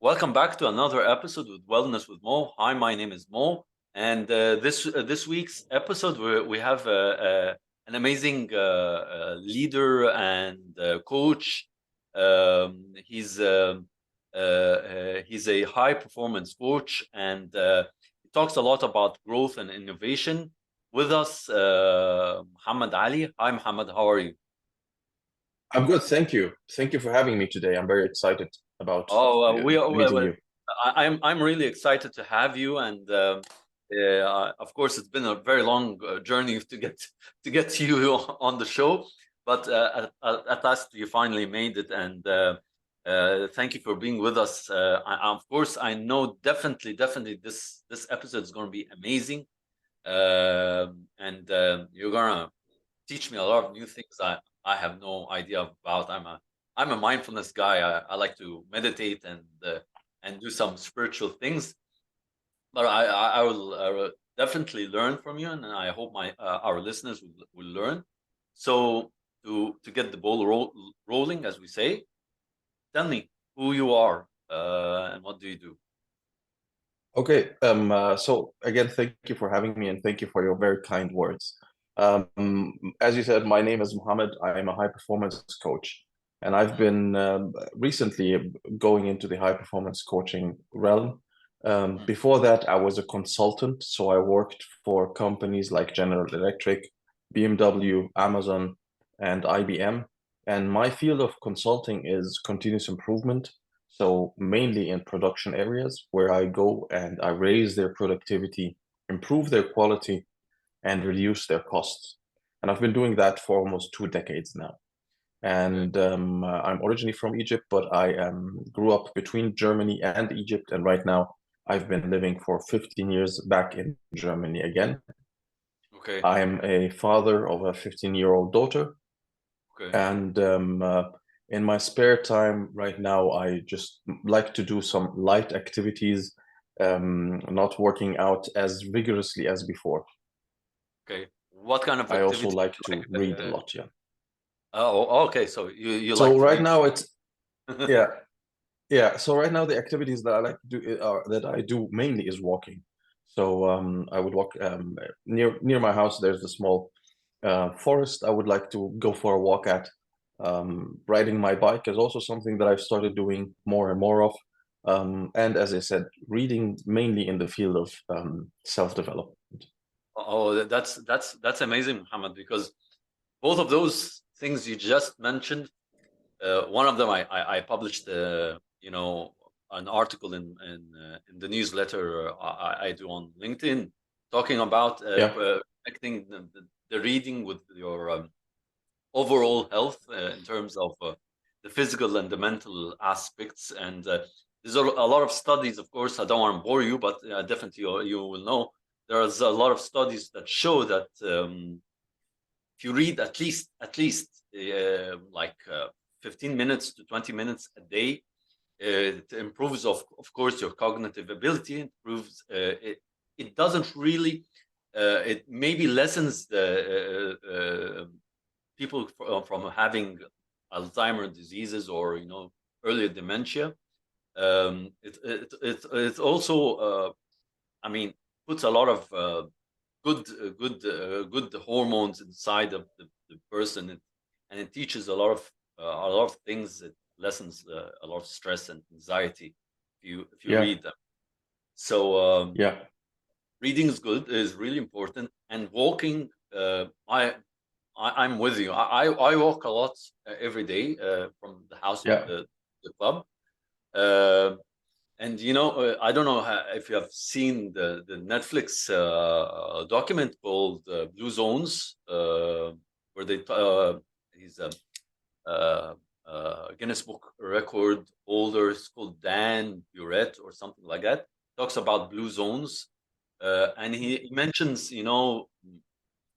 Welcome back to another episode with Wellness with Mo. Hi, my name is Mo, and this week's episode we have an amazing leader and coach. He's a high performance coach, and he talks a lot about growth and innovation. With us, Mohamed Aly. Hi, Mohamed. How are you? I'm good, thank you. Thank you for having me today. I'm very excited about Oh, we are. meeting you. I'm really excited to have you, and of course, it's been a very long journey to get you on the show, but at last you finally made it, and thank you for being with us. Of course, I know definitely this episode is going to be amazing, and you're gonna teach me a lot of new things I have no idea about. I'm a mindfulness guy. I like to meditate and do some spiritual things, but I will definitely learn from you, and I hope my our listeners will learn. So to get the ball rolling, as we say, tell me who you are and what do you do. Okay, so again, thank you for having me and thank you for your very kind words. As you said, my name is Mohammed. I am a high performance coach, and I've Mhm. been recently going into the high performance coaching realm. Mhm. Before that, I was a consultant, so I worked for companies like General Electric, BMW, Amazon, and IBM. And my field of consulting is continuous improvement. So mainly in production areas where I go and I raise their productivity, improve their quality, and reduce their costs. And I've been doing that for almost 2 decades now. Okay. And I'm originally from Egypt, but I grew up between Germany and Egypt. And right now, I've been living for 15 years back in Germany again. Okay. I'm a father of a 15-year-old daughter. Okay. And in my spare time right now, I just like to do some light activities, not working out as rigorously as before. Okay. What kind of I also activity do like you to like? read a lot, yeah. Oh, okay. So you like So to right read. now it's yeah, yeah. So right now the activities that I like to do are that I do mainly is walking. So I would walk near my house. There's a small forest I would like to go for a walk at. Riding my bike is also something that I've started doing more and more of. And as I said, reading mainly in the field of self-development. Oh, that's amazing, Muhammad, because both of those things you just mentioned, one of them I published, an article in the newsletter I do on LinkedIn, talking about Yeah, connecting the reading with your overall health in terms of the physical and the mental aspects. And there's a lot of studies, of course. I don't want to bore you, but definitely you will know. There's a lot of studies that show that if you read at least 15 minutes to 20 minutes a day, it improves of course your cognitive ability. It improves. It doesn't really. It maybe lessens the people from having Alzheimer diseases or earlier dementia. It also I mean puts a lot of good hormones inside of the person, and it teaches a lot of things. It lessens a lot of stress and anxiety if you yeah, read them. So yeah, reading is really important, and walking. I'm with you. I walk a lot every day from the house to yeah, the club. Uh, and I don't know if you have seen the Netflix document called Blue Zones, where he's a uh, Guinness Book record holder. It's called Dan Burett or something like that. Talks about blue zones, and he mentions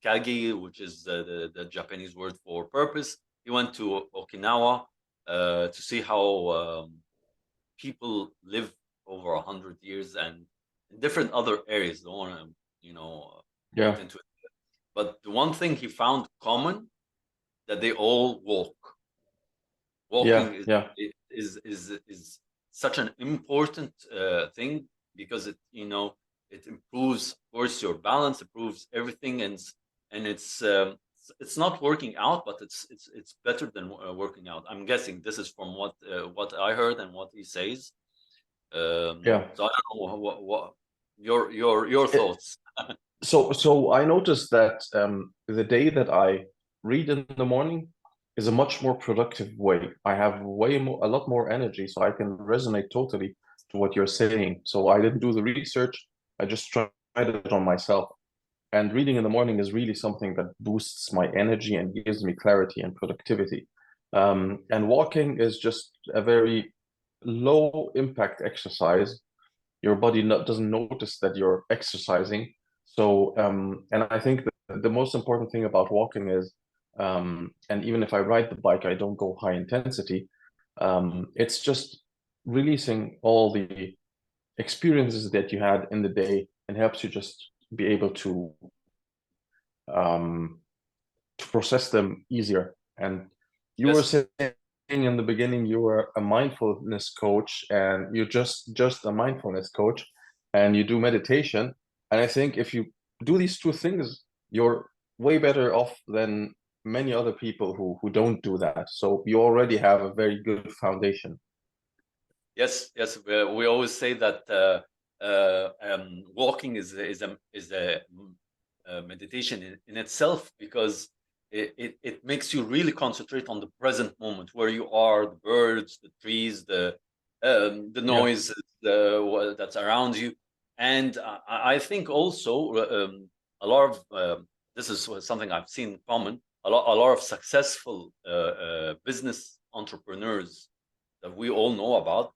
Kage, which is the Japanese word for purpose. He went to Okinawa to see how people live over 100 years, and in different other areas. Don't want to get yeah, into it, but the one thing he found common, that they all walk. yeah, Walking is yeah, is is is, is such an important thing, because it, you know, it improves, of course, your balance, improves everything, and it's not working out, but it's better than working out. I'm guessing this is from what I heard and what he says. Yeah. So I don't know what your It, thoughts. so I noticed that the day that I read in the morning is a much more productive way. I have a lot more energy, so I can resonate totally to what you're saying. So I didn't do the research. I just tried it on myself. And reading in the morning is really something that boosts my energy and gives me clarity and productivity. And walking is just a very low impact exercise. Your body doesn't notice that you're exercising. So, and I think the most important thing about walking is, and even if I ride the bike, I don't go high intensity. It's just releasing all the experiences that you had in the day and helps you just be able um, to process them easier. And you were Yes. saying in the beginning you were a mindfulness coach, and you're just a mindfulness coach, and you do meditation. And I think if you do these two things, you're way better off than many other people who don't do that. So you already have a very good foundation. Yes, yes. We always say that walking is a meditation in itself, because it makes you really concentrate on the present moment, where you are, the birds, the trees, the Yeah, noise that's around you. And I think also a lot of this is something I've seen common. A lot of successful business entrepreneurs that we all know about,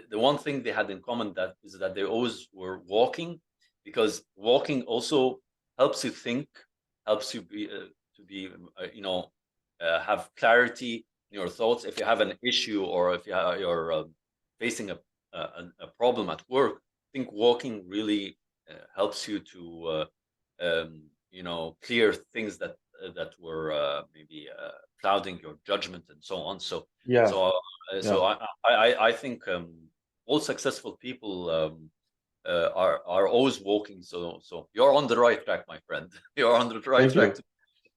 the one thing they had in common that is that they always were walking, because walking also helps you think, helps you have clarity in your thoughts. If you have an issue, or if you're facing a problem at work, I think walking really helps you to clear things that were maybe clouding your judgment and so on. So yeah, so yeah. I think all successful people are always walking. So you're on the right track, my friend. You're on the right Thank track. you.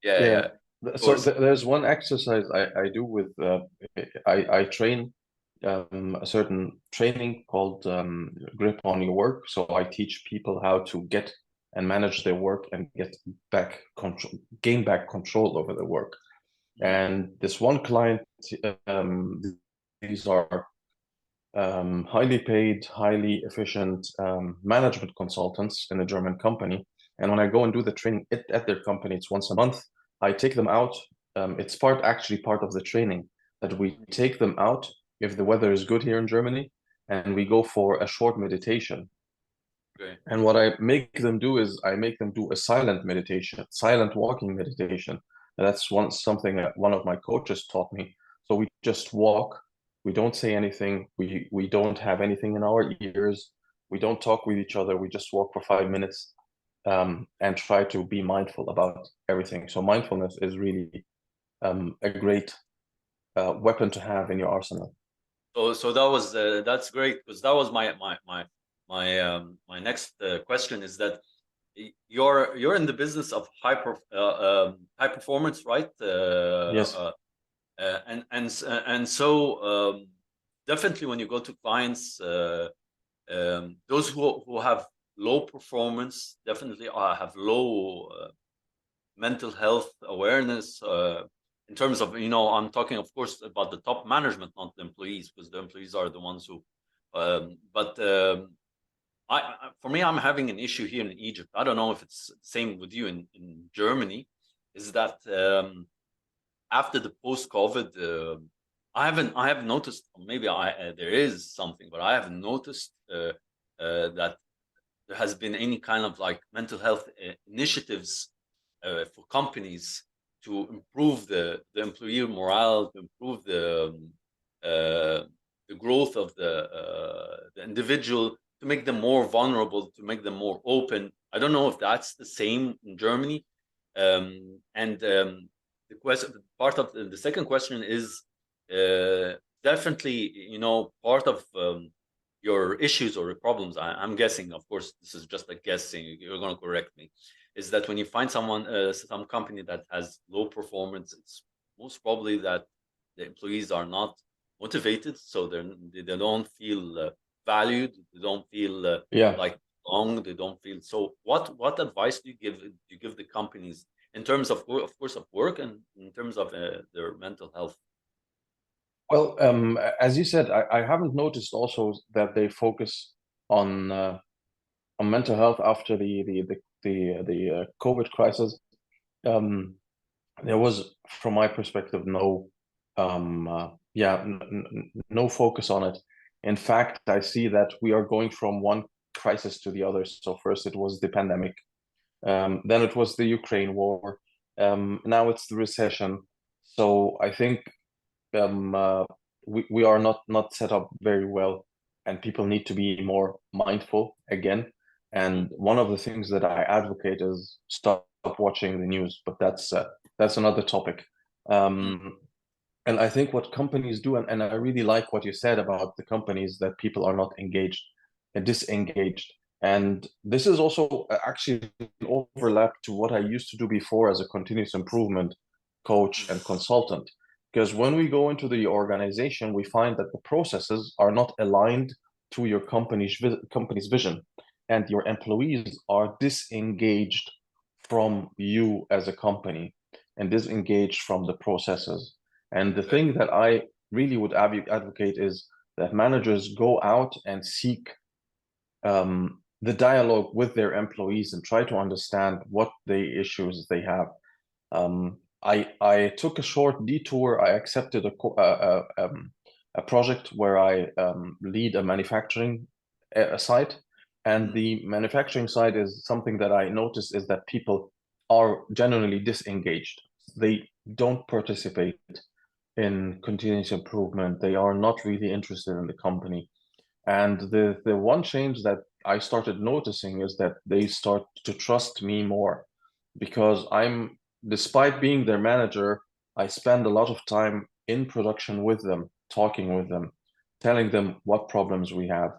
Yeah, yeah, Yeah. of So course. there's one exercise I do with I train a certain training called grip on your work. So I teach people how to get and manage their work and gain back control over their work. Mhm. And this one client, um, these are highly paid, highly efficient management consultants in a German company. And when I go and do the training at their company, it's once a month. I take them out. It's actually part of the training that we take them out if the weather is good here in Germany, and we go for a short meditation. Okay. And what I make them do is I make them do a silent meditation, silent walking meditation. And that's something that one of my coaches taught me. So we just walk. We don't say anything. We don't have anything in our ears. We don't talk with each other. We just walk for 5 minutes, and try to be mindful about everything. So mindfulness is really a great weapon to have in your arsenal. So that's great, because that was my next question, is that you're in the business of high performance, right? Yes. And so definitely when you go to clients, those who have low performance definitely have low mental health awareness, in terms of, I'm talking, of course, about the top management, not the employees, because the employees are the ones who but for me, I'm having an issue here in Egypt. I don't know if it's the same with you in Germany. Is that after the post-COVID, I have noticed, maybe there is something, but I haven't noticed that there has been any kind of like mental health initiatives for companies to improve the employee morale, to improve the growth of the individual, to make them more vulnerable, to make them more open. I don't know if that's the same in Germany. And the question, part of the second question is, definitely, part of your issues or your problems, I'm guessing, of course, this is just a guessing, you're going to correct me, is that when you find some company that has low performance, it's most probably that the employees are not motivated, so they don't feel valued, they don't feel Yeah. like long, they don't feel. So what advice do you give the companies in terms of course, of work, and in terms of their mental health? Well, as you said, I haven't noticed also that they focus on mental health after the COVID crisis. Um, there was, from my perspective, no focus on it. In fact, I see that we are going from one crisis to the other. So first it was the pandemic, then it was the Ukraine war, now it's the recession. So I think um, uh, we are not set up very well, and people need to be more mindful again. And one of the things that I advocate is stop watching the news, but that's another topic. Mm, And I think what companies do, and I really like what you said about the companies that people are not engaged and disengaged. And this is also actually an overlap to what I used to do before as a continuous improvement coach mm, and consultant. Because when we go into the organization, we find that the processes are not aligned to your company's vision, and your employees are disengaged from you as a company and disengaged from the processes. And the okay. thing that I really would advocate is that managers go out and seek the dialogue with their employees and try to understand what the issues they have. I took a short detour. I accepted a project where I lead a manufacturing site, and Mm, the manufacturing side is something that I noticed is that people are generally disengaged. They don't participate in continuous improvement. They are not really interested in the company. And the one change that I started noticing is that they start to trust me more because despite being their manager, I spend a lot of time in production with them, talking with them, telling them what problems we have,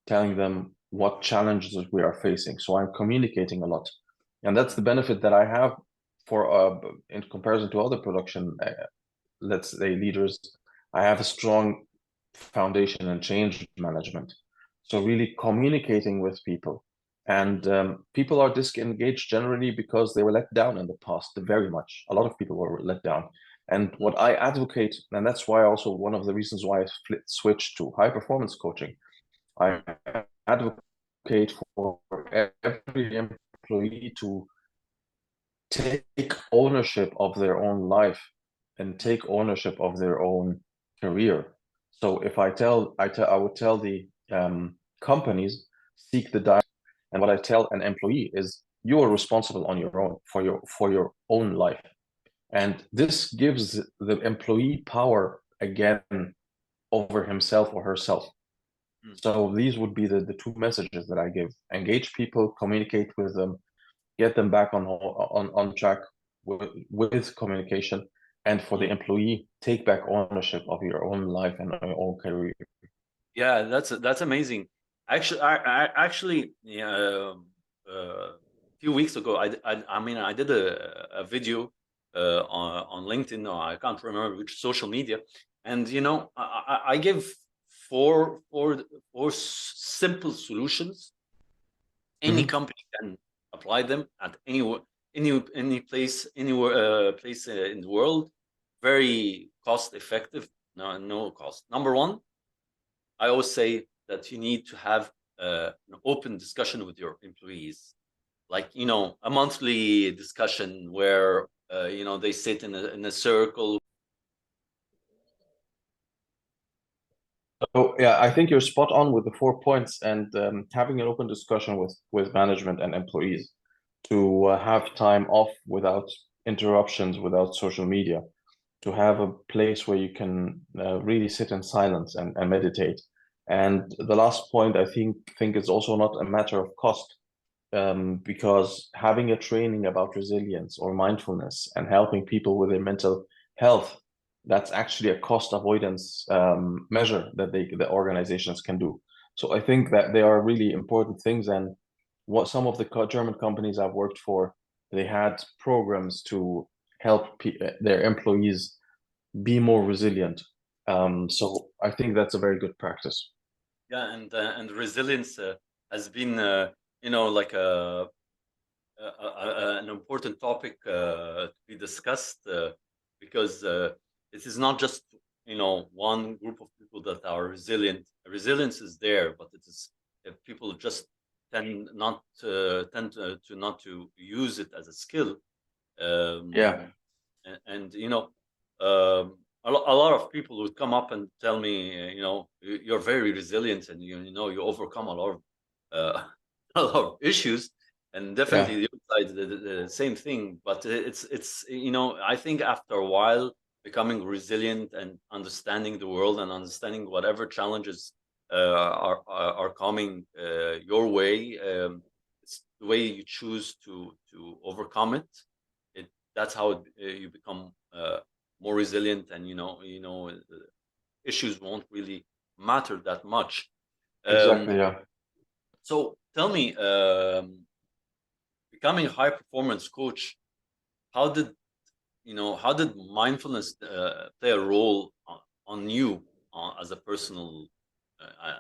telling them what challenges we are facing. So I'm communicating a lot. And that's mm, the benefit that I have for in comparison to other production, let's say leaders. I have a strong foundation in change management. So really communicating with people. And people are disengaged generally because they were let down in the past, very much. A lot of people were let down. And mm, what I advocate, and that's why also one of the reasons why I switched to high performance coaching, I mm, advocate for every employee to take ownership of their own life and mm, take ownership of their own career. So if I would tell the companies seek the dialogue, and what I tell an employee is you are responsible on your own for your own life, and this gives the employee power again over himself or herself. mm. So these would be the two messages that I give: engage people, communicate with them, get them back on track with communication, and for the Mm. employee, take back ownership of your own life and your own career. Yeah, that's amazing. Actually, yeah, a few weeks ago, I mean, I did a video on LinkedIn, or I can't remember which social media, and I give four simple solutions. Any Mhm. company can apply them at any place, anywhere place in the world. Very cost effective. No cost. Number one, I always say that you need to have an open discussion with your employees, like a monthly discussion where they sit in a circle. So yeah, I think you're spot on with the 4 points, and having an open discussion with management and employees to have time off without interruptions, without social media, to have a place where you can really sit in silence and meditate. And the last point I think is also not a matter of cost, because having a training about resilience or mindfulness and helping people with their mental health that's actually a cost avoidance measure that the organizations can do. So I think that they are really important things. And what some of the German companies I've worked for, they had programs to help their employees be more resilient. So I think that's a very good practice. Yeah, and resilience has been like an important topic to be discussed because it is not just one group of people that are resilient. Resilience is there, but it is people just tend to not to use it as a skill. Yeah, And a lot of people would come up and tell me, you're very resilient, and you overcome a lot of a lot of issues, and yeah, definitely the other side the same thing. But it's I think after a while, becoming resilient and understanding the world and understanding whatever challenges are coming your way, it's the way you choose to overcome it. That's how you become more resilient, and issues won't really matter that much. exactly. um, Yeah. so tell me, becoming a high performance coach, how did how did mindfulness play a role on you as a personal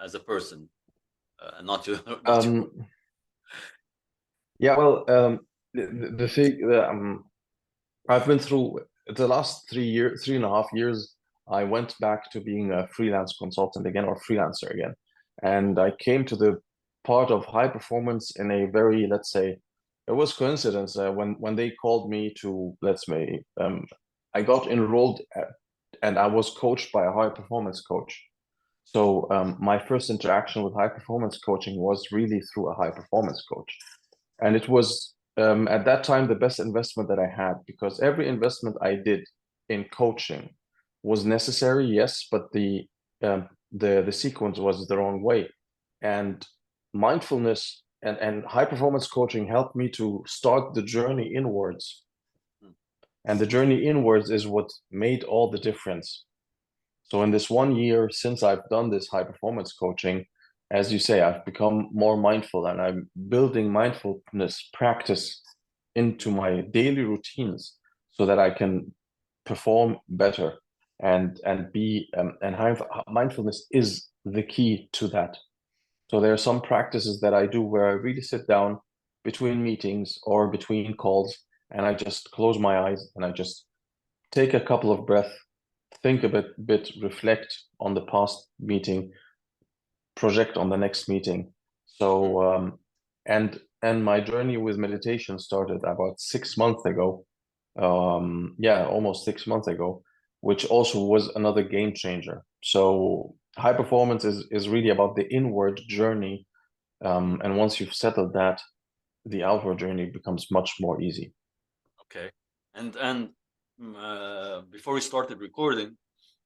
as a person, not your not your Um, yeah, well, the thing, I've been through the last 3 years, 3.5 years. I went back to being a freelance consultant again, or freelancer again. And I came to the part of high performance in a very, let's say, it was coincidence when they called me to, let's say, I got enrolled and I was coached by a high performance coach. So my first interaction with high performance coaching was really through a high performance coach. And it was at that time the best investment that I had, because every investment I did in coaching was necessary, yes, but the sequence was the wrong way. And mindfulness and high performance coaching helped me to start the journey inwards. Mm. And the journey inwards is what made all the difference. So in this 1 year since I've done this high performance coaching, as you say, I've become more mindful, and I'm building mindfulness practice into my daily routines so that I can perform better and be and have mindfulness is the key to that. So there are some practices that I do where I really sit down between meetings or between calls, and I just close my eyes and I just take a couple of breaths, think a bit, reflect on the past meeting, project on the next meeting. Mm. So and my journey with meditation started about 6 months ago. Yeah, almost 6 months ago, which also was another game changer. So high performance is really about the inward journey. And once you've settled that, the outward journey becomes much more easy. Okay. And before we started recording,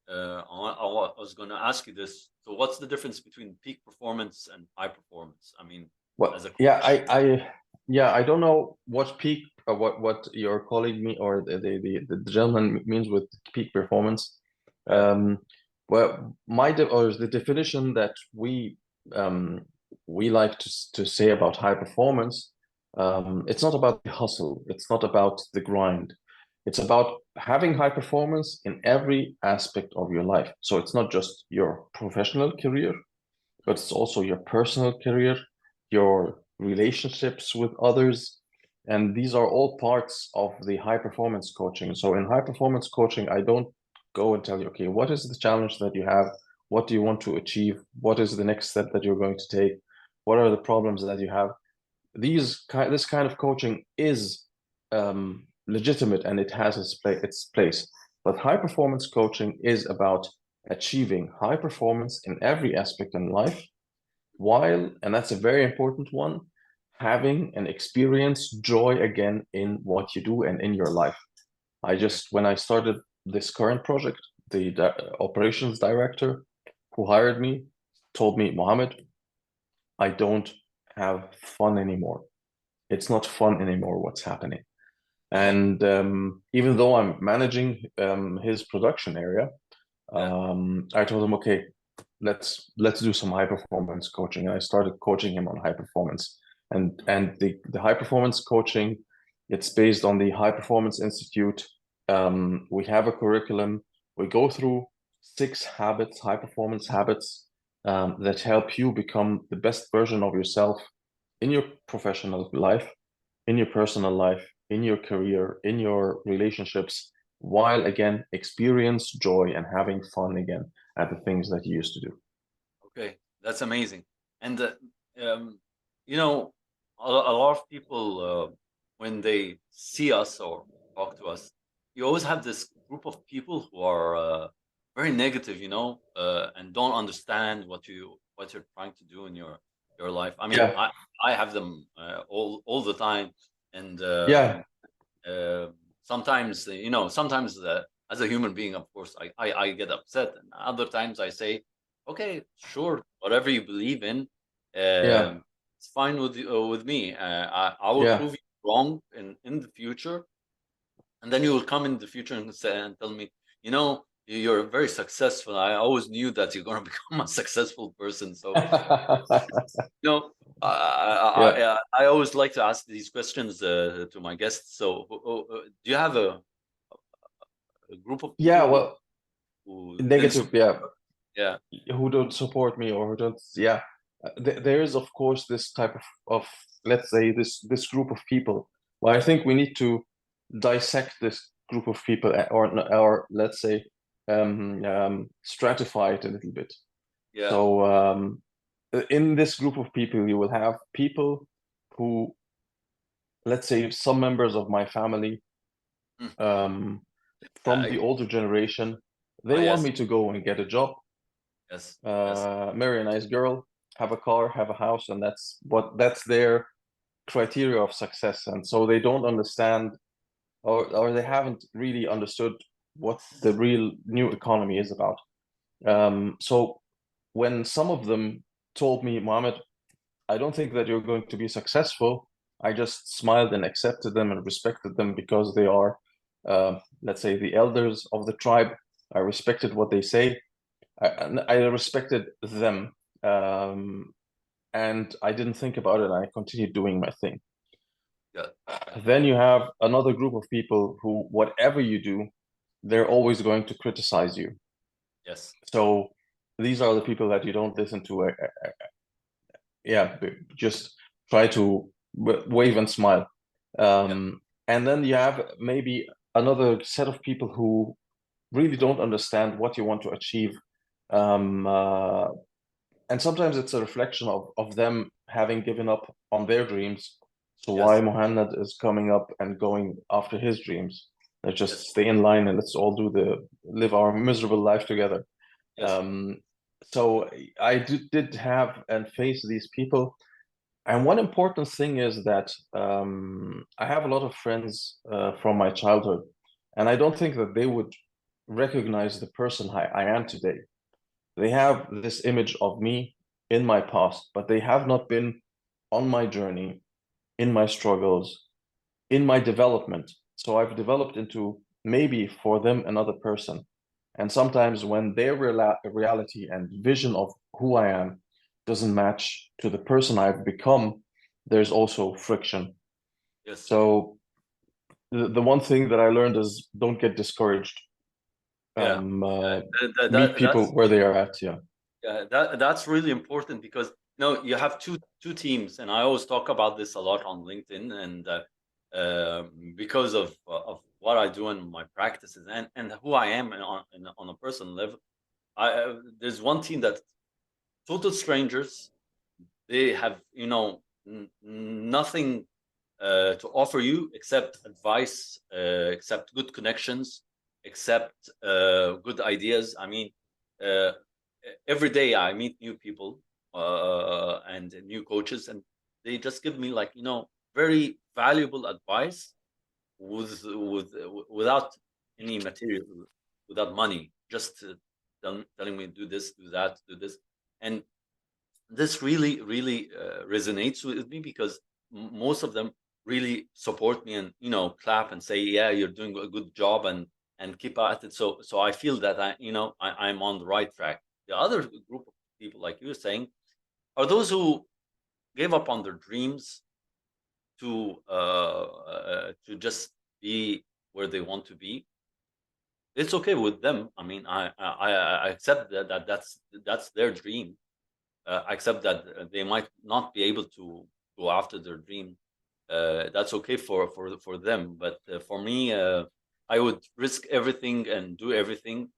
I was going to ask you this. So, what's the difference between peak performance and high performance? I mean, Well, as a yeah, coach. yeah, I don't know what peak, what your colleague me or the gentleman means with peak performance. Yeah. Um, well, or the definition that um we like to say about high performance, it's not about the hustle, it's not about the grind, it's about having high performance in every aspect of your life. So it's not just your professional career, but it's also your personal career, your relationships with others. And these are all parts of the high performance coaching. So in high performance coaching, I don't go and tell you, okay, what is the challenge that you have? What do you want to achieve? What is the next step that you're going to take? What are the problems that you have? This kind of coaching is legitimate, and it has its place. But high performance coaching is about achieving high performance in every aspect in life, while, and that's a very important one, having and experience joy again in what you do and in your life. Okay. When I started this current project, the operations director who hired me told me, Mohammed, I don't have fun anymore. It's not fun anymore what's happening. Wow. And even though I'm managing his production area, Yeah. I told him, okay, let's do some high performance coaching. And I started coaching him on high performance. And the high performance coaching, it's based on the High Performance Institute. We have a curriculum. We go through 6 habits, high performance habits, that help you become the best version of yourself in your professional life, in your personal life, in your career, in your relationships, while again experience joy and having fun again at the things that you used to do. Okay, that's amazing. And um, you know, a lot of people when they see us or talk to us, you always have this group of people who are very negative, and don't understand what you're trying to do in your life. I mean, Yeah, I have them all the time, and yeah, sometimes sometimes as a human being, of course, I get upset, and other times I say, okay, sure, whatever you believe in, yeah, it's fine with me. I will yeah. prove you wrong in the future, and then you will come in the future and say and tell me, you're very successful. I always knew that you're going to become a successful person. So, you know, Yeah. I always like to ask these questions to my guests. So, do you have a group of Yeah, people well, who didn't negative, support yeah, you? Yeah. who don't support me or who don't, yeah. There is, of course, this type of let's say, this group of people. Well, I think we need to dissect this group of people, or let's say, stratify it a little bit. Yeah. So, in this group of people, you will have people who, let's say, some members of my family, Mm. um, from the I, older generation, they oh, want yes. me to go and get a job, Yes. Yes. marry a nice girl, have a car, have a house, and that's their criteria of success. And so they don't understand, or they haven't really understood what the real new economy is about. So when some of them told me, Mohammed, I don't think that you're going to be successful, I just smiled and accepted them and respected them because they are, let's say, the elders of the tribe. I respected what they say. I respected them, um, and I didn't think about it. I continued doing my thing. Yeah. Then you have another group of people who, whatever you do, they're always going to criticize you. Yes. So these are the people that you don't listen to. Yeah, just try to wave and smile. Yeah. And then you have maybe another set of people who really don't understand what you want to achieve. Um, uh, and sometimes it's a reflection of them having given up on their dreams. So why Yes. Mohammed is coming up and going after his dreams? Let's just Yes. stay in line and let's all live our miserable life together. Yes. Um, so I did have and face these people. And one important thing is that I have a lot of friends from my childhood, and I don't think that they would recognize the person I am today. They have this image of me in my past, but they have not been on my journey, in my struggles, in my development. So I've developed into maybe for them another person. And sometimes when their reality and vision of who I am doesn't match to the person I've become, there's also friction. Yes. So the one thing that I learned is don't get discouraged. Yeah. Meet people That's where they are at. Yeah. Yeah, that's really important because you have two teams, and I always talk about this a lot on LinkedIn, and because of what I do in my practices and who I am on a personal level, there's one team that total strangers. They have nothing to offer you except advice, except good connections, except good ideas. I mean, uh, every day I meet new people and new coaches, and they just give me like very valuable advice without any material, without money, just telling me do this, do that, do this, and this really resonates with me because most of them really support me and clap and say, yeah, you're doing a good job, and keep at it. So I feel that I'm on the right track. The other group of people, like you were saying, are those who gave up on their dreams to just be where they want to be. It's okay with them. I mean, I accept that's their dream. I accept that they might not be able to go after their dream. That's okay for them. But for me, I would risk everything and do everything,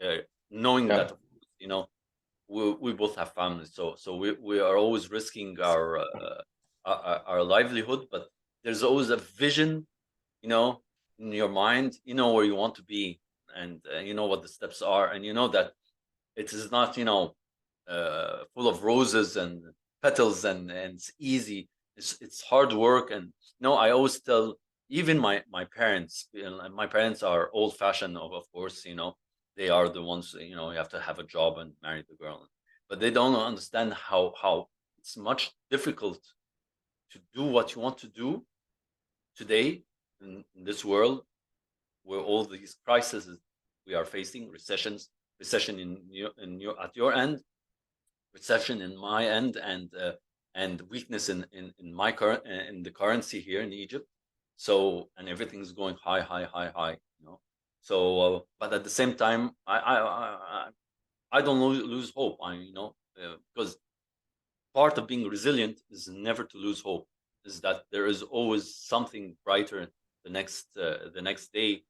uh, knowing Yeah, that we both have families. So we are always risking our livelihood. But there's always a vision, you know, in your mind. You know where you want to be, and you know what the steps are, and you know that it is not, full of roses and petals, and it's easy. It's hard work. And I always tell, even my parents. My parents are old fashioned, of course. They are the ones. You have to have a job and marry the girl, but they don't understand how it's much difficult to do what you want to do today in this world, where all these crises we are facing, recession at your end, recession in my end, and weakness in my current in the currency here in Egypt. So, and everything's going high, high, high, high. So, but at the same time, I don't lose hope. Because part of being resilient is never to lose hope. Is that there is always something brighter the next day,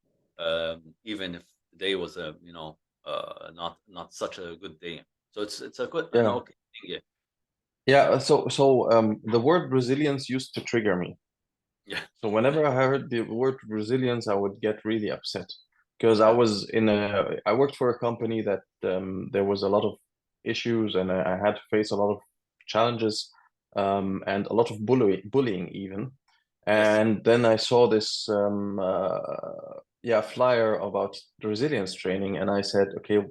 even if the day was not such a good day. So it's a good an yeah, okay thing. Yeah, yeah. So the word resilience used to trigger me. yeah, So whenever I heard the word resilience, I would get really upset because yeah. I worked for a company that there was a lot of issues, and I had to face a lot of challenges, and a lot of bullying even. Yes, And then I saw this yeah, flyer about the resilience training, and I said, okay,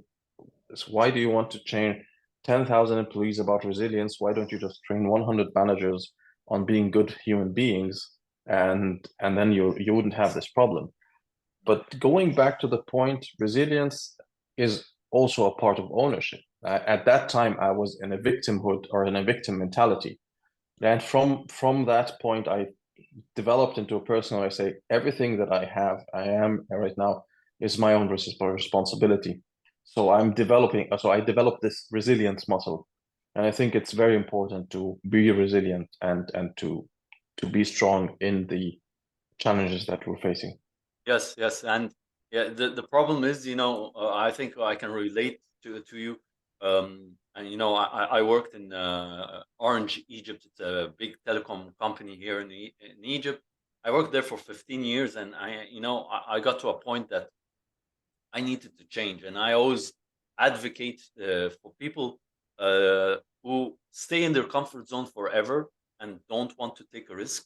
so why do you want to train 10,000 employees about resilience? Why don't you just train 100 managers on being good human beings, and then you wouldn't have this problem. But going back to the point, resilience is also a part of ownership. At that time, I was in a victimhood or in a victim mentality. And from that point, I developed into a person where I say everything that I am right now is my own responsibility. So I developed this resilience muscle. And I think it's very important to be resilient and to be strong in the challenges that we're facing. yes, yes. And yeah, the problem is, I think I can relate to you. And I worked in Orange, Egypt. It's a big telecom company here in Egypt. I worked there for 15 years, and I got to a point that I needed to change. And I always advocate for people who stay in their comfort zone forever and don't want to take a risk.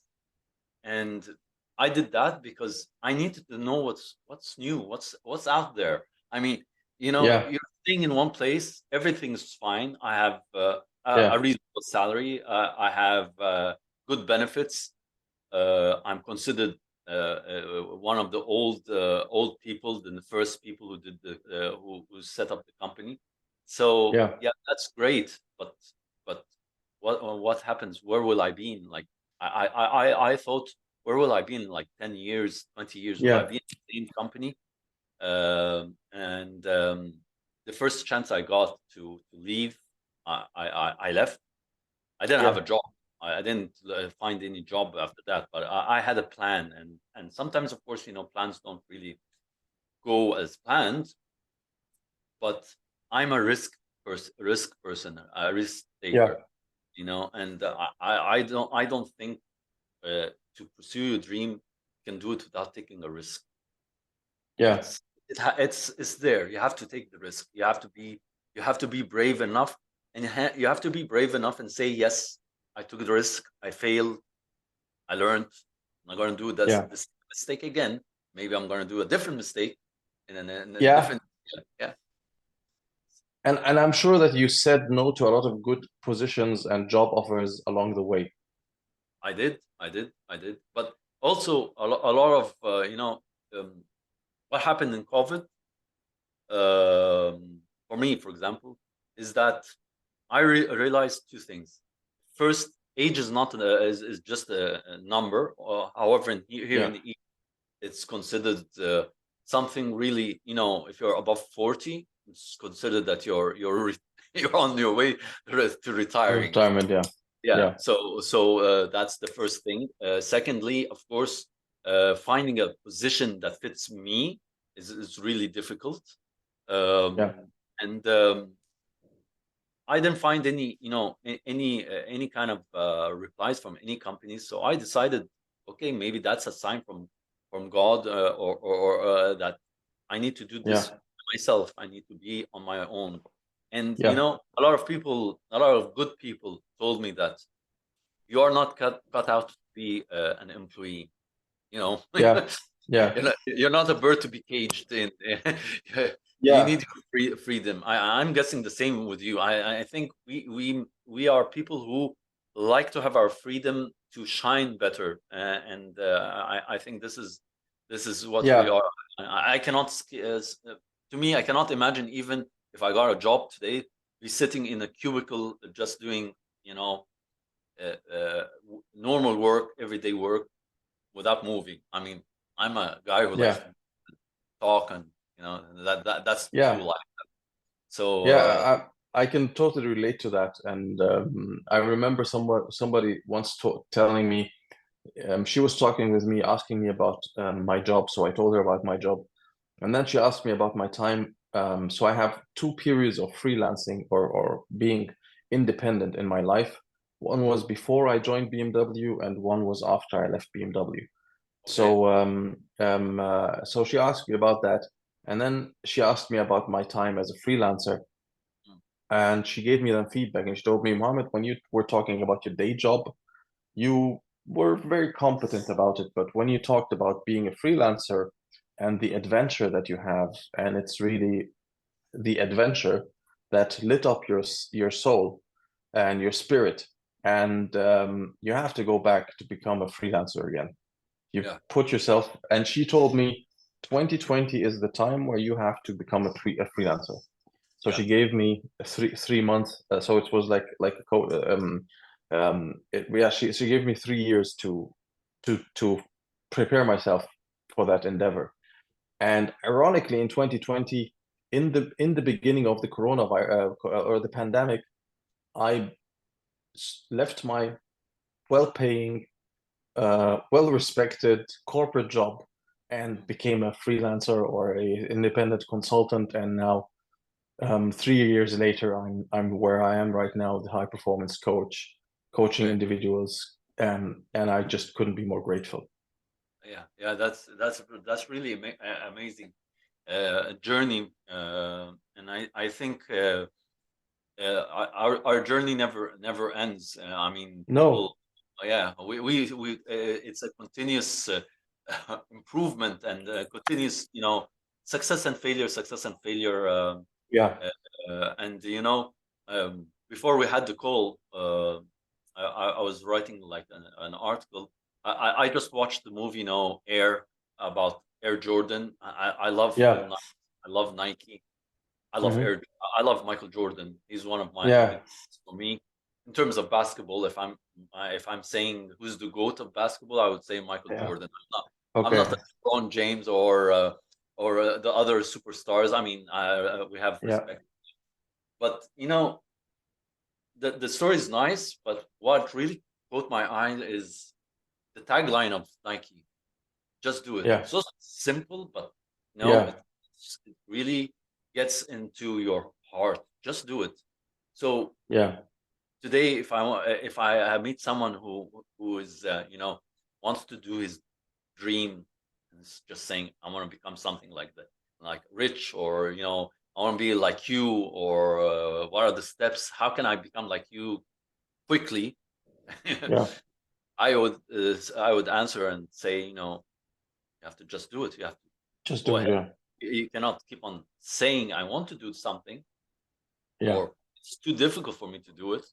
And I did that because I needed to know what's new, what's out there. I mean, Yeah, you're staying in one place, everything's fine. I have a yeah, reasonable salary. I have good benefits. I'm considered one of the old people, the first people who did who set up the company. So yeah, yeah, that's great. But what happens? Where will I be in, like, I thought, where will I be in like 10 years, 20 years? Will I yeah, be in the same company? And the first chance I got to leave, I left. I didn't have a yeah, job. I didn't find any job after that, but I had a plan. And sometimes, of course, plans don't really go as planned. But I'm a risk person, a risk yeah, taker. And I don't think to pursue your dream you can do it without taking a risk. yeah, It's there. You have to take the risk. You have to be brave enough, and you have to be brave enough and say, yes, I took the risk. I failed. I learned. I'm not going to do yeah, this mistake again. Maybe I'm going to do a different mistake in a yeah. different. Yeah. And I'm sure that you said no to a lot of good positions and job offers along the way. I did, I did. But also a lot of what happened in COVID, for me, for example, is that I realized two things. First, age is not is just a number. However, here Yeah. in the East, it's considered something really. If you're above 40, it's considered that you're on your way to retiring. Retirement. Yeah. Yeah. Yeah. So that's the first thing. Secondly, of course, finding a position that fits me is really difficult. Yeah. And I didn't find any, any kind of replies from any companies. So I decided, okay, maybe that's a sign from God, or that I need to do Yeah. this myself. I need to be on my own. And Yeah. a lot of people, a lot of good people told me that you are not cut out to be an employee. Yeah. Yeah. You're not a bird to be caged in. You Yeah. need your freedom. I'm guessing the same with you. I think we are people who like to have our freedom to shine better, and I think this is what we Yeah. are. I cannot. To me, I cannot imagine, even if I got a job today, be sitting in a cubicle just doing normal work, everyday work, without moving. I mean, I'm a guy who likes Yeah. to talk, and that's true Yeah. life. So Yeah. I can totally relate to that. And I remember somebody once telling me, she was talking with me, asking me about my job. So I told her about my job. And then she asked me about my time. So I have two periods of freelancing or being independent in my life. One was before I joined BMW, and one was after I left BMW. okay, So she asked me about that, and then she asked me about my time as a freelancer, mm, and she gave me that feedback, and she told me, Mohammed, when you were talking about your day job, you were very competent about it, but when you talked about being a freelancer and the adventure that you have, and it's really the adventure that lit up your soul and your spirit, and you have to go back to become a freelancer again. You yeah, put yourself, and she told me 2020 is the time where you have to become a freelancer. So yeah, she gave me a three months. So it was like a code. Yeah, she gave me 3 years to prepare myself for that endeavor. And ironically, in 2020, in the beginning of the coronavirus or the pandemic, I left my well-paying, well-respected corporate job and mm, became a freelancer or a independent consultant. And now, 3 years later, I'm where I am right now, the high performance coach, coaching okay, individuals, and I just couldn't be more grateful. yeah, yeah. That's really amazing journey, and I think our journey never ends. I mean, No, people, yeah, we it's a continuous improvement, and continuous, success and failure. yeah, And before we had the call, I was writing like an article. I just watched the movie, Air, about Air Jordan. I love yeah, I love Nike. I love hmm, Air. I love Michael Jordan. He's one of my yeah, idols for me. In terms of basketball, if I'm saying who's the goat of basketball, I would say Michael yeah. Jordan. I'm not a Okay, LeBron James or the other superstars. I mean, we have yeah, respect, but the story is nice. But what really caught my eye is the tagline of Nike: "Just do it." yeah, So simple, but yeah, it really gets into your heart. Just do it. So yeah, today, if I meet someone who is wants to do his dream, and is just saying, I want to become something like that, like rich, or I want to be like you, or what are the steps, how can I become like you quickly? yeah. I would answer and say, you have to just do it. You have to Just go do it. ahead. Yeah, You cannot keep on saying, I want to do something, yeah, or it's too difficult for me to do it,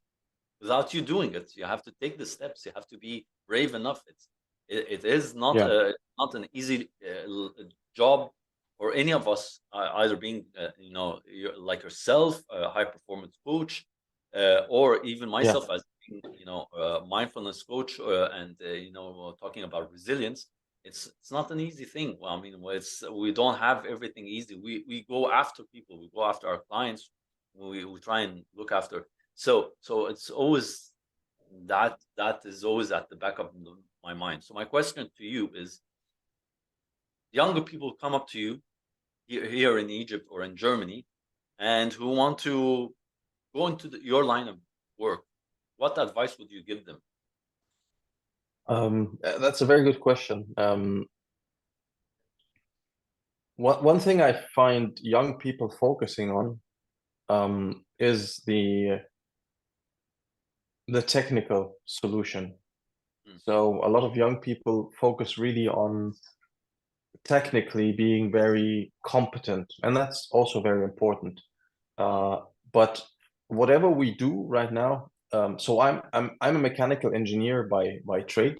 without you doing it. You have to take the steps. You have to be brave enough. It is not Yeah. not an easy job for any of us, either being like yourself, a high performance coach, or even Yeah. myself as being, a mindfulness coach, and talking about resilience. It's not an easy thing. Well, I mean, we don't have everything easy. We go after people. We go after our clients. We try and look after. So it's always that is always at the back of my mind. So my question to you is: younger people come up to you here in Egypt or in Germany, and who want to go into your line of work. What advice would you give them? That's a very good question. One thing I find young people focusing on is the technical solution. Mm, So a lot of young people focus really on technically being very competent, and that's also very important. mm, Uh, but whatever we do right now, so I'm a mechanical engineer by trade,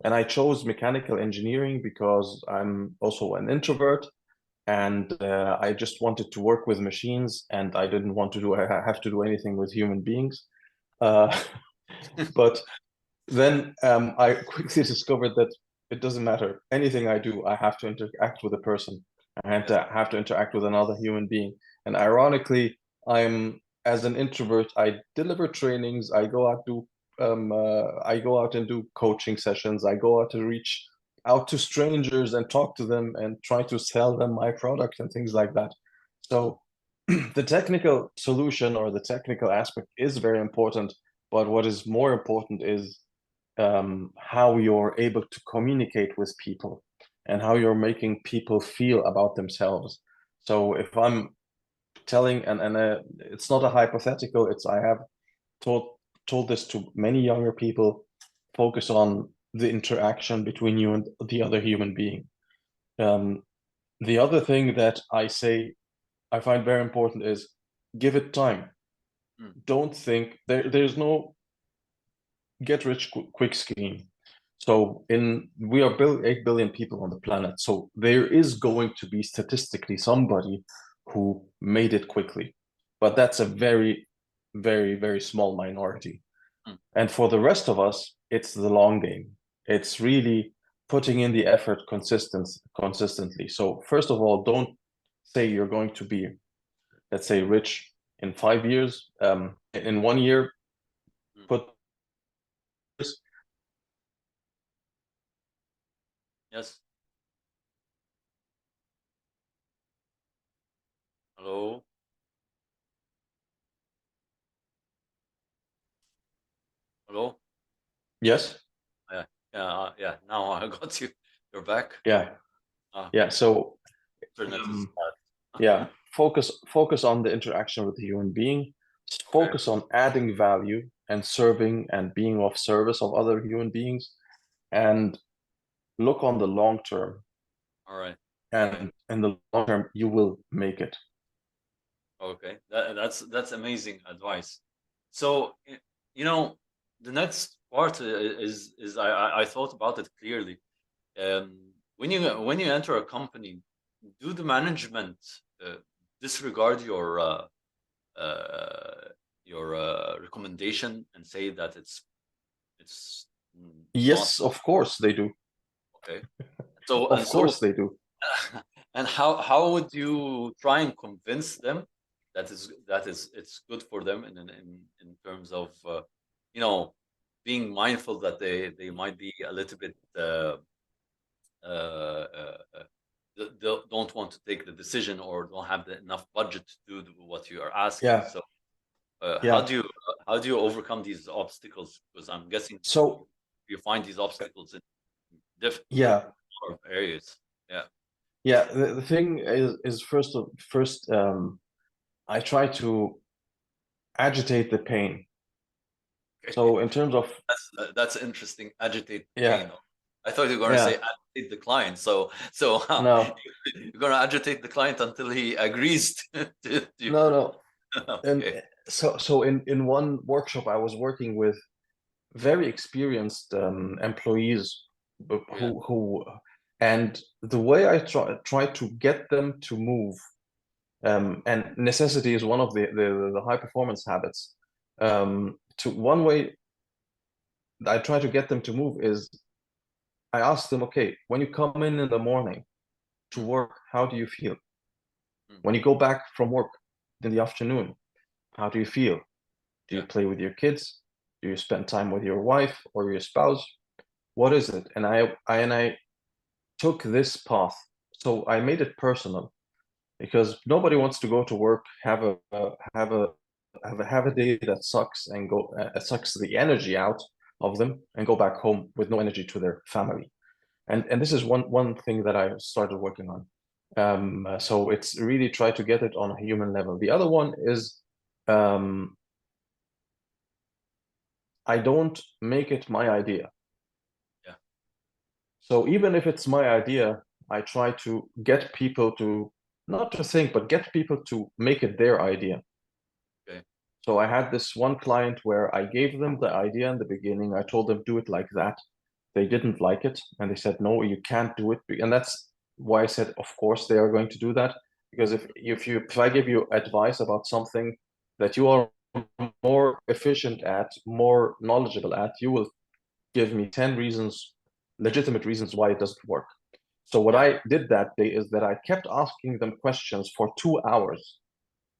and I chose mechanical engineering because I'm also an introvert, and I just wanted to work with machines, and I didn't want to have to do anything with human beings. Uh, but then I quickly discovered that it doesn't matter. Anything I do, I have to interact with a person. I have yes. to interact with another human being. And ironically, I'm as an introvert, I deliver trainings. I go out and do coaching sessions. I go out to reach out to strangers and talk to them and try to sell them my product and things like that. Mm, So the technical solution or the technical aspect is very important, but what is more important is how you're able to communicate with people and how you're making people feel about themselves. So if I'm telling, and it's not a hypothetical, it's I have told told this to many younger people, focus on the interaction between you and the other human being. Um, the other thing that I say I find very important is give it time. mm, Don't think there's no get rich quick scheme. So in we are 8 billion people on the planet. So there is going to be statistically somebody who made it quickly. But that's a very, very, very small minority. mm, And for the rest of us, it's the long game. It's really putting in the effort consistently. So first of all, don't say you're going to be, let's say, rich in 5 years. In 1 year, mm. put Yes. Hello. Hello. yes, Yeah. Yeah. Now I got you. You're back. yeah, Ah, yeah. So internet is um, bad. yeah, focus on the interaction with the human being. Okay. Focus on adding value and serving and being of service of other human beings, and look on the long term. All right. Okay. And in the long term, you will make it. Okay. That's amazing advice. So the next part is I thought about it clearly. When you enter a company, do the management uh, disregard uh, your recommendation and say that it's not Yes, of course they do. okay? So and Of so course they do. and how would you try and convince them that is it's good for them in terms of you know being mindful that they might be a little bit don't want to take the decision or don't have enough budget to do what you are asking. Yeah, So yeah. how do you overcome these obstacles? Because I'm guessing So you find these obstacles in different yeah, areas. Yeah. yeah. The thing is first I try to agitate the pain. Okay. So in terms of That's interesting. Agitate yeah, pain. I thought you were going to say yeah, agitate the client. So no, you're going to agitate the client until he agrees to you. no, no. And Okay. So in one workshop, I was working with very experienced employees Yeah. who and the way I try to get them to move, and necessity is one of the high performance habits. To one way I try to get them to move is I ask them, okay, when you come in the morning to Mm, work, how do you feel? mm, When you go back from work in the afternoon, how do you feel? Do you yeah. play with your kids? Do you spend time with your wife or your spouse? What is it? And I took this path. So I made it personal because nobody wants to go to work, have a have a day that sucks and go sucks the energy out of them and go back home with no energy to their family. And this is one thing that I started working on. So it's really try to get it on a human level. The other one is um, I don't make it my idea. Yeah. So even if it's my idea, I try to get people to not to think, but get people to make it their idea. Okay. So I had this one client where I gave them the idea in the beginning. I told them do it like that. They didn't like it, and they said, "No, you can't do it." And that's why I said, "Of course they are going to do that." Because if I give you advice about something that you are more efficient at, more knowledgeable at, you will give me 10 reasons, legitimate reasons why it doesn't work. So what Yeah. I did that day is that I kept asking them questions for 2 hours.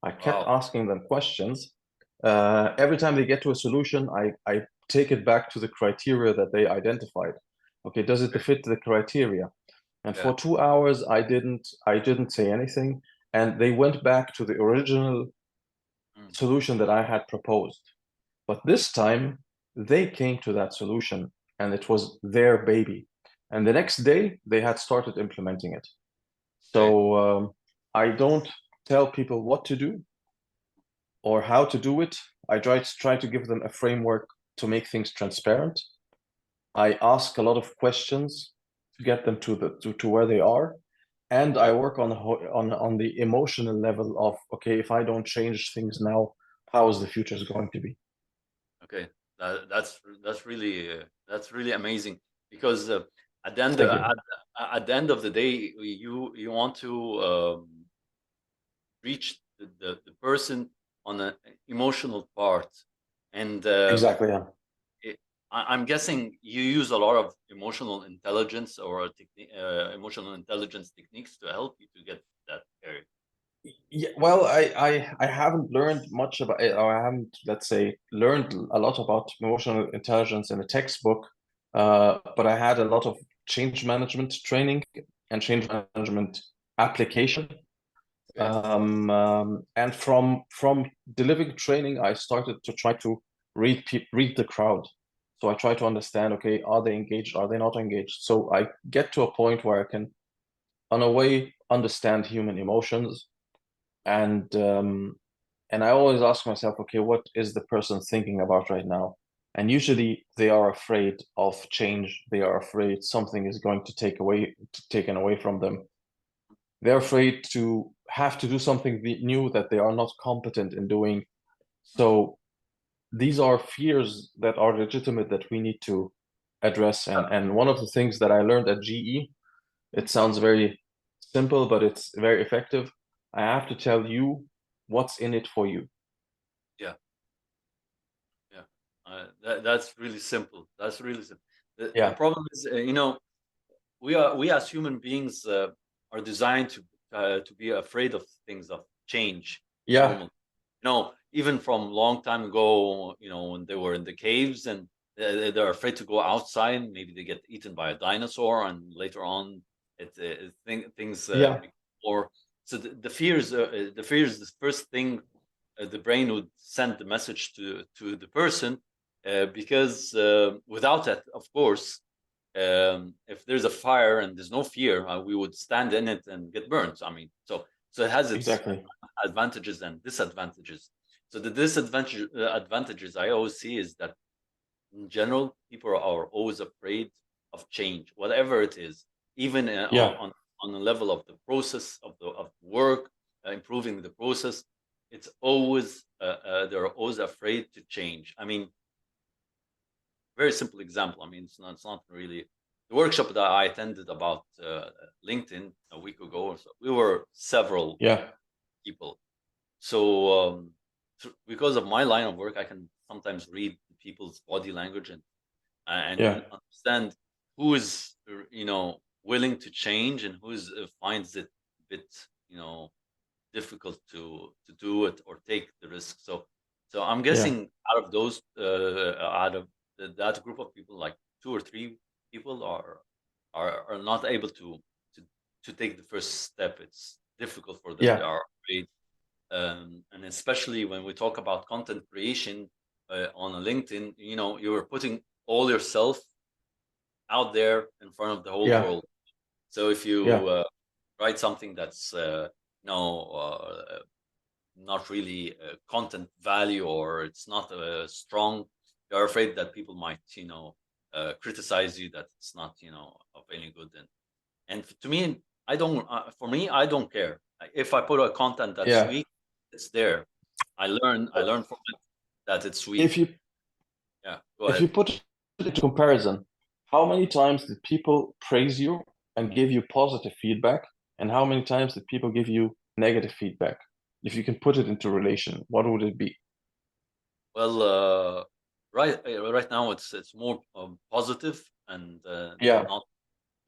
I kept Wow. asking them questions. Every time they get to a solution, I take it back to the criteria that they identified. Okay, does it Okay. fit the criteria? And Yeah. for 2 hours, I didn't say anything, and they went back to the original Mm, solution that I had proposed. But this time, they came to that solution, and it was their baby. And the next day, they had started implementing it. okay. So I don't tell people what to do or how to do it. I try to give them a framework to make things transparent. I ask a lot of questions to get them to where they are, and I Yeah. work on the emotional level of okay, if I don't change things now, how is the future is going to be? Okay. That's really amazing because at the end Thank you. at the end of the day, you want to reach the person on an emotional part, and Exactly. Yeah. it, I'm guessing you use a lot of emotional intelligence or emotional intelligence techniques to help you to get that area. Yeah, well, I haven't learned much about it, or I haven't, let's say, learned a lot about emotional intelligence in a textbook. But I had a lot of change management training and change management application. Okay. And from delivering training, I started to try to read the crowd. So I try to understand, okay, are they engaged? Are they not engaged? So I get to a point where I can, on a way, understand human emotions and and I always ask myself, okay, what is the person thinking about right now? And usually they are afraid of change. They are afraid something is going to taken away from them. They're afraid to have to do something new that they are not competent in doing. Mm. So these are fears that are legitimate that we need to address. And one of the things that I learned at GE, it sounds very simple, but it's very effective. I have to tell you what's in it for you. Yeah. Yeah. That's really simple. That's really simple. The Yeah. problem is, we as human beings are designed to be afraid of things, of change. Yeah. Normal. Even from long time ago, when they were in the caves and they're afraid to go outside. Maybe they get eaten by a dinosaur, and later on, things Yeah. become more. So the fear is the first thing the brain would send the message to the person, because without that, of course, if there's a fire and there's no fear, we would stand in it and get burned. I mean, so it has its Exactly. advantages and disadvantages. So the advantages I always see is that in general, people are always afraid of change, whatever it is, even Yeah. on the level of the process of the work, improving the process. it's always they're always afraid to change. I mean, very simple example. I mean, it's not really the workshop that I attended about LinkedIn a week ago or so. We were several Yeah, people. So because of my line of work, I can sometimes read people's body language and yeah, understand who is willing to change and who is finds it a bit difficult to do it or take the risk. So I'm yeah, guessing out of those out of that group of people, like two or three people are not able to to take the first step. It's difficult for them. They yeah, are afraid, and especially when we talk about content creation on a LinkedIn, you're putting all yourself out there in front of the whole yeah, world. So if you yeah, write something that's no not really content value, or it's not strong, you're afraid that people might criticize you, that it's not of any good. And to me, I don't for me, I don't care if I put a content that's yeah. weak. It's there. I learn from it that it's weak. If you Yeah, go if you ahead. put it into comparison, how many times did people praise you and give you positive feedback, and how many times did people give you negative feedback? If you can put it into relation, what would it be? Well, right now it's more positive and Yeah.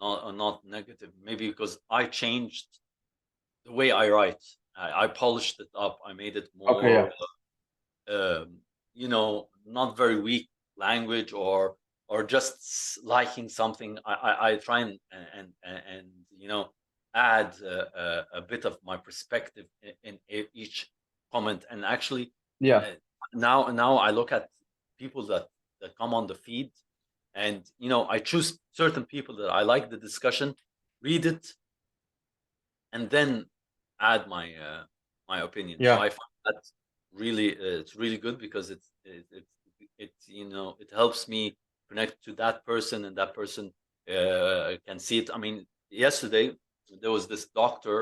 not negative. Maybe because I changed the way I write. I polished it up. I made it Okay. more Yeah. not very weak language, or just liking something. I try and add a bit of my perspective in each comment. And actually, Yeah. uh, now I look at people that come on the feed, and I choose certain people that I like the discussion, read it, and then add my opinion. So Yeah. I find that really it's really good, because it helps me connect to that person, and that person can see it. I mean, yesterday there was this doctor.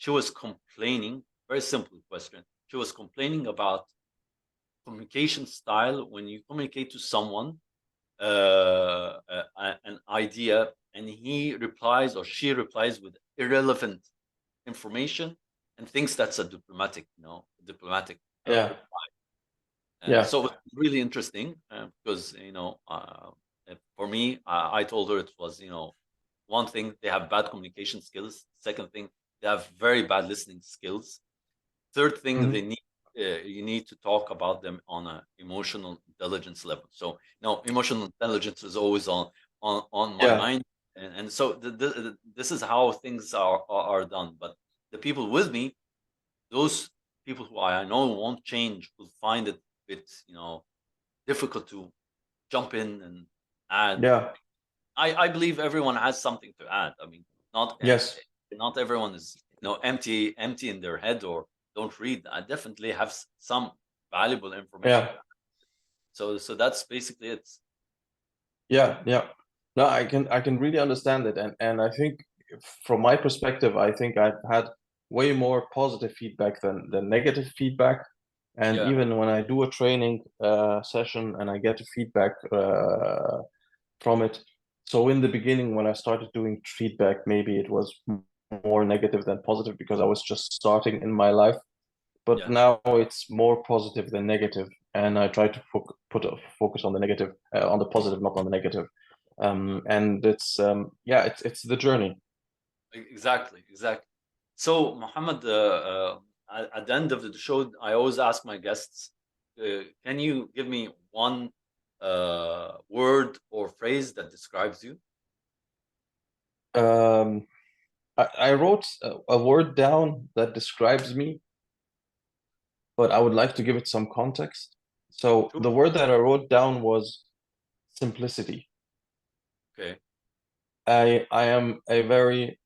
She was complaining. Very simple question. She was complaining about communication style when you communicate to someone an idea, and he replies or she replies with irrelevant information and thinks that's a diplomatic Yeah. reply. Yeah. So it's really interesting, because for me, I told her it was one thing, they have bad communication skills. Second thing, they have very bad listening skills. Third thing, Hmm. they need you need to talk about them on a emotional intelligence level. So emotional intelligence is always on my Yeah. mind, and so this is how things are done. But the people with me, those people who I know won't change, will find it a bit difficult to jump in and add. Yeah. I believe everyone has something to add. I mean, Yes. not everyone is empty in their head or don't read. I definitely have some valuable information Yeah. to add. So that's basically it. Yeah. Yeah. No, I can really understand it, and I think from my perspective, I think I've had way more positive feedback than negative feedback. And Yeah, even when I do a training session and I get feedback from it, so in the beginning when I started doing feedback, maybe it was more negative than positive because I was just starting in my life. But yeah. now it's more positive than negative, and I try to put a focus on the negative, on the positive, not on the negative. And it's yeah, it's the journey. Exactly, exactly. So, Mohammed, at the end of the show, I always ask my guests, can you give me one word or phrase that describes you? Um, I wrote a word down that describes me, but I would like to give it some context. So Sure. the word that I wrote down was simplicity. Okay. I am a very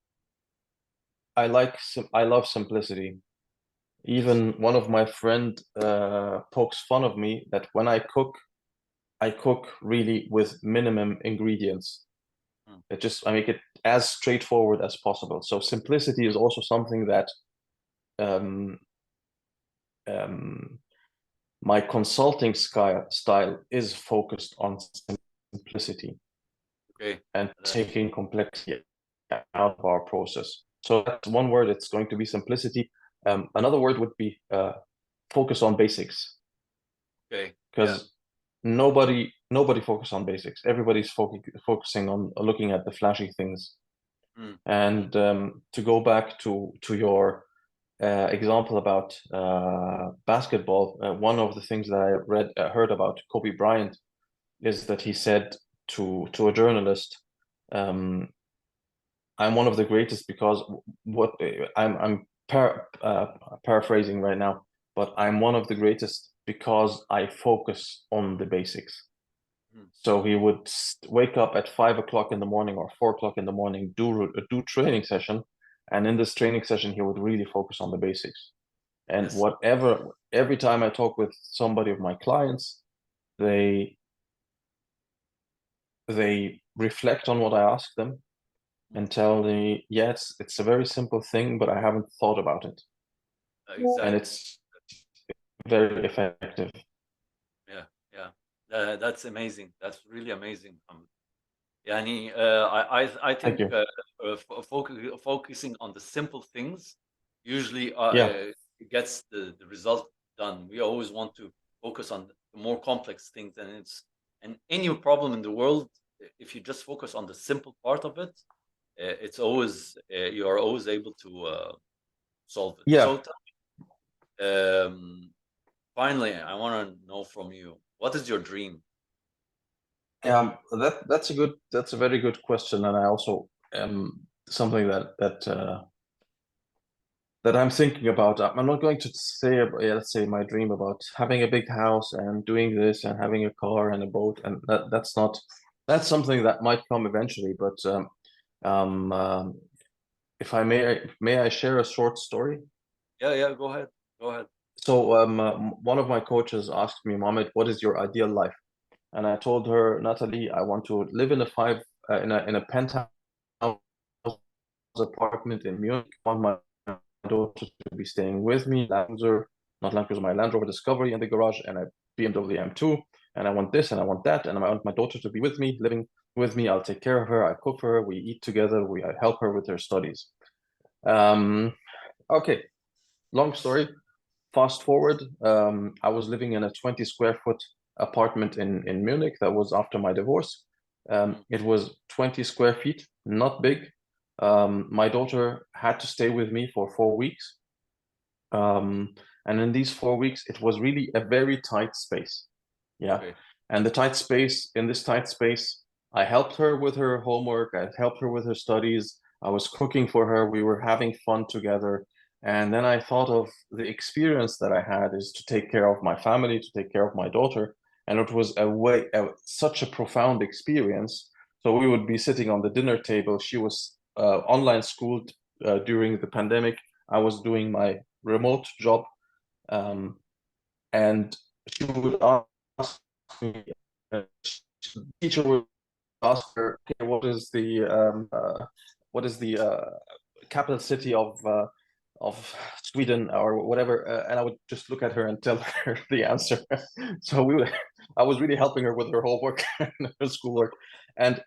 I love simplicity. Yes. Even one of my friend pokes fun of me that when I cook really with minimum ingredients. Mm. I make it as straightforward as possible. So simplicity is also something that um, my consulting style is focused on simplicity Okay. and taking complexity out of our process. So that's one word. It's going to be simplicity. Another word would be focus on basics, Okay. Yeah. because nobody focus on basics. Everybody's focusing on looking at the flashy things. Mm. Mm. And to go back to your example about basketball, one of the things that I heard about Kobe Bryant is that he said to a journalist, um, "I'm one of the greatest because what I'm paraphrasing right now, but I'm one of the greatest because I focus on the basics." Mm. So he would wake up at 5 o'clock in the morning or 4 o'clock in the morning, do training session, and in this training session he would really focus on the basics. And Yes. every time I talk with somebody of my clients, they they reflect on what I ask them Mm. and tell me, yes, it's a very simple thing, but I haven't thought about it, and Exactly. it's very effective. Yeah. Yeah. That's amazing. That's really amazing. Yani, I Thank think you. focusing on the simple things usually Yeah, gets the result done. We always want to focus on the more complex things, and any problem in the world, if you just focus on the simple part of it, it's always you are always able to solve it. yeah. So finally, I want to know from you, what is your dream? That's a very good question, and I also something that I'm thinking about. I'm not going to say, yeah, let's say, my dream about having a big house and doing this and having a car and a boat, and that's not, that's something that might come eventually. But um, um, if I may I share a short story? Yeah, yeah, go ahead. Go ahead. So one of my coaches asked me, Mohammed, what is your ideal life? And I told her, Natalie, I want to live in a penthouse apartment in Munich. I want my daughter to be staying with me. Not Land Cruiser, my Land Rover Discovery in the garage, and a BMW M2. And I want this and I want that. And I want my daughter to be with me, living with me. I'll take care of her. I cook for her. We eat together. I help her with her studies. Um, okay, long story. Fast forward, I was living in a 20 square foot apartment in Munich. That was after my divorce. Mm. It was 20 square feet, not big. My daughter had to stay with me for 4 weeks. And in these 4 weeks, it was really a very tight space. Yeah. Okay. And in this tight space, I helped her with her homework. I helped her with her studies. I was cooking for her. We were having fun together. And then I thought of the experience that I had is to take care of my family, to take care of my daughter. And it was such a profound experience. So we would be sitting on the dinner table. She was online schooled during the pandemic. I was doing my remote job. Um, and she would ask me, uh, the teacher would ask her, okay, what is the capital city of Sweden or whatever, and I would just look at her and tell her the answer. So I was really helping her with her homework and her schoolwork. And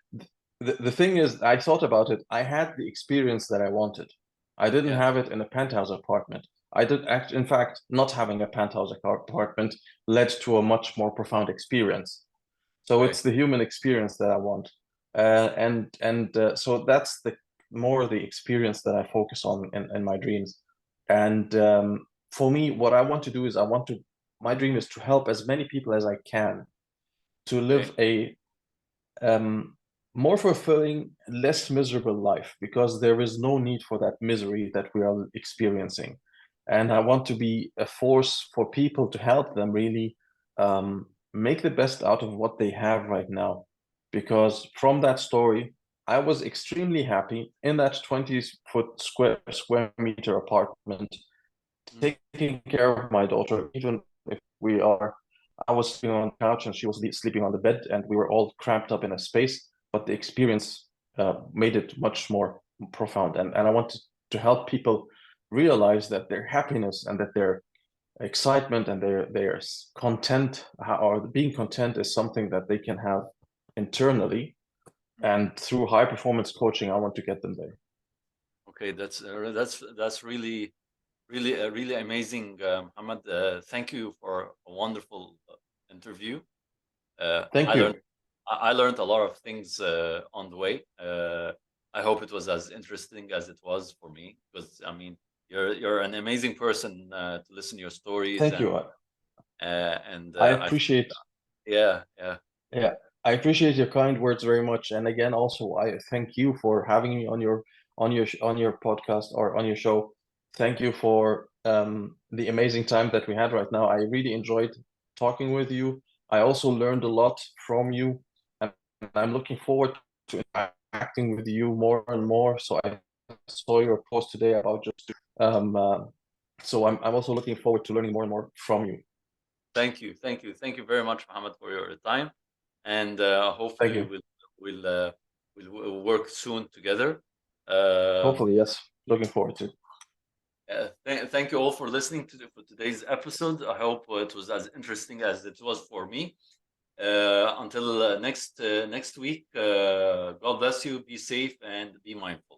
the thing is, I thought about it. I had the experience that I wanted. I didn't Yeah. have it in a penthouse apartment. I did act, in fact, not having a penthouse apartment led to a much more profound experience. So Okay. it's the human experience that I want, so that's the experience that I focus on in my dreams. And for me, what I want to do is my dream is to help as many people as I can to live Okay. a um, more fulfilling, less miserable life, because there is no need for that misery that we are experiencing. And I want to be a force for people to help them really make the best out of what they have right now. Because from that story, I was extremely happy in that 20-foot square meter apartment, Mm. taking care of my daughter, even if I was sleeping on the couch and she was sleeping on the bed, and we were all cramped up in a space. But the experience made it much more profound. And I wanted to help people realize that their happiness and that their excitement and their content, or being content is something that they can have internally. And through high performance coaching, I want to get them there. Okay, that's really amazing, Mohammed. Thank you for a wonderful interview. Thank I learned you. I learned a lot of things on the way. I hope it was as interesting as it was for me, because I mean, you're an amazing person to listen to your stories, Thank you. and I I appreciate, yeah. yeah, I appreciate your kind words very much. And again, also, I thank you for having me on your podcast or on your show. Thank you for the amazing time that we had right now. I really enjoyed talking with you. I also learned a lot from you, and I'm looking forward to interacting with you more and more. So I saw your post today about just so I'm also looking forward to learning more and more from you. Thank you very much, Mohammed, for your time, and Thank hopefully you. we'll work soon together. Hopefully, yes. Looking forward to. Thank you all for listening for today's episode. I hope it was as interesting as it was for me. Until next week, God bless you. Be safe and be mindful.